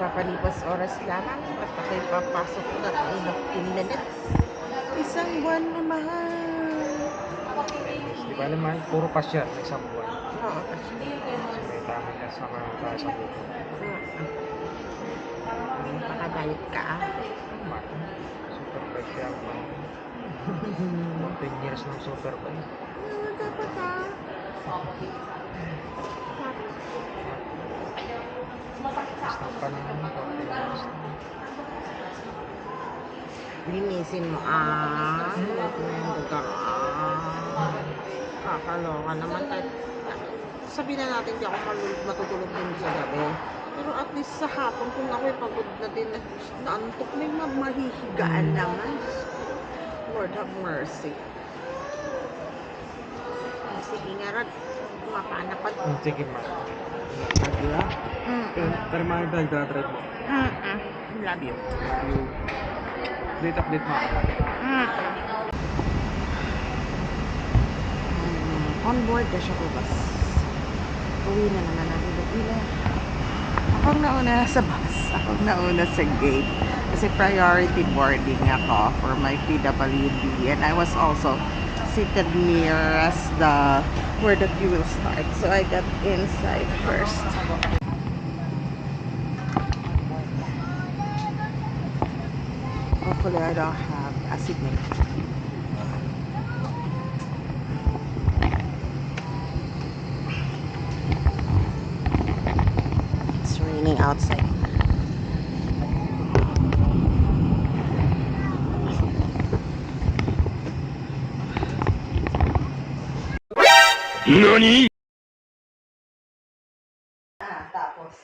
Kakalipas oras lamang at ako'y papasok na in minutes. Isang buwan na mahal. Di ba naman, puro pasya sa isang buwan. Oo, kasi Kasi may tamang kasama tayo sa buko. pakagalit ka. Tama. Superbike siya ako. 14 years ng superbike. Dapat Basta pa naman 14 years. linisin mo huwag mo yung lugar kakaloka naman kahit sabihin na natin di ako matutulog din sa gabi pero at least sa hapon kung ako'y pagod na din naantok may mahihigaan naman. Lord have mercy. Sige nga Rod, mapanapan. Sige ma. Pero mga nagdadrive mo. Love you. Update mo ako. On board na siya po bus. Uwi na naman natin Ila. Akong nauna sa bus. Akong nauna sa gate. Kasi priority boarding ako for my PWD. And I was also seated nearest where the queue will start. So I got inside first. Hopefully I don't have a seatmate. It's raining outside. NANI?! Tapos.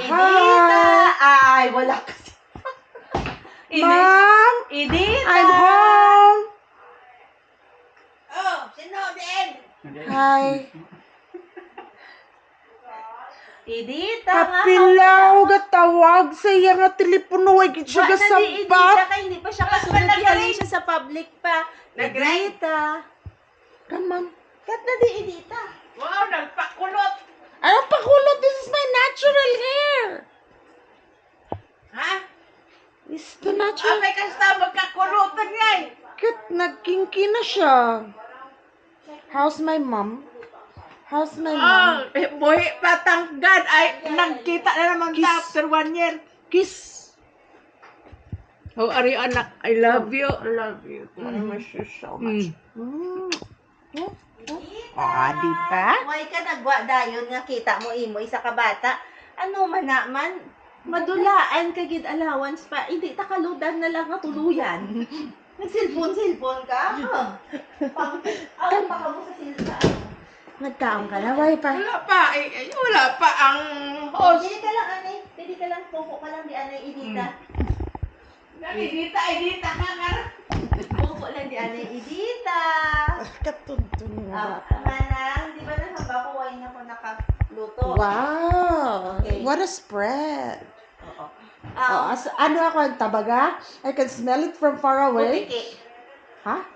Edita! Ay, wala kasi. Mom! Edita! I'm home! Oh, sino din? Hi! Edita nga. Kapilaw gatawag sa iya nga telepono ay siya Edita gasabat. kay hindi pa siya kasunod. Halin siya sa public pa. Edita. Ramam. Kat na di Edita. Wow, nagpakulot. Ano pakulot? This is my natural hair. Ha? This is the natural. Abay kasta magkakulutan nga eh. Kat nagkinki na siya. How's my mom? How's my mom? Buhi patanggan. Ay, nagkita na naman Kiss. after 1 year. Kiss. Oh, Ari anak, I love you. I love you. I miss you so much. Di ba? Moy ka nagwa dayon nga kita mo imo isa ka bata. Ano man naman madulaan ka gid allowance pa. Hindi ta kaludan na lang nga tuluyan. Nagsilpon ka. Pang pa ka mo sa silsa. Nagkaon ka na, wifi. Wala pa ang host. Dili ka lang anay, dili ka lang poko ka lang di anay idita. Idita ka nga. Poko lang di anay idita. Katuntun nga. Manang, di ba nasamba ko wine ako nakaluto? Wow! Okay. What a spread! Oo. Ano ako ang tabaga? I can smell it from far away. Butiki. Ha?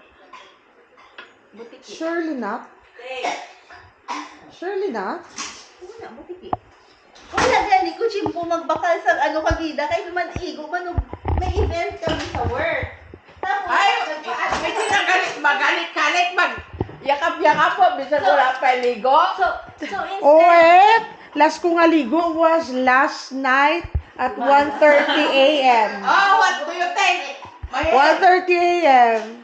Butiki. Surely not. Surely not. Wala, butiki. Wala gani ko chimpo magbakal sa kagida kay naman igo man may event kami sa work. Tapos May magalit-galit yakap-yakap po, bisan wala pa ligo. So instead Wait! Last ko nga ligo was last night at 1:30 a.m. Oh, what do you think? 1:30 a.m.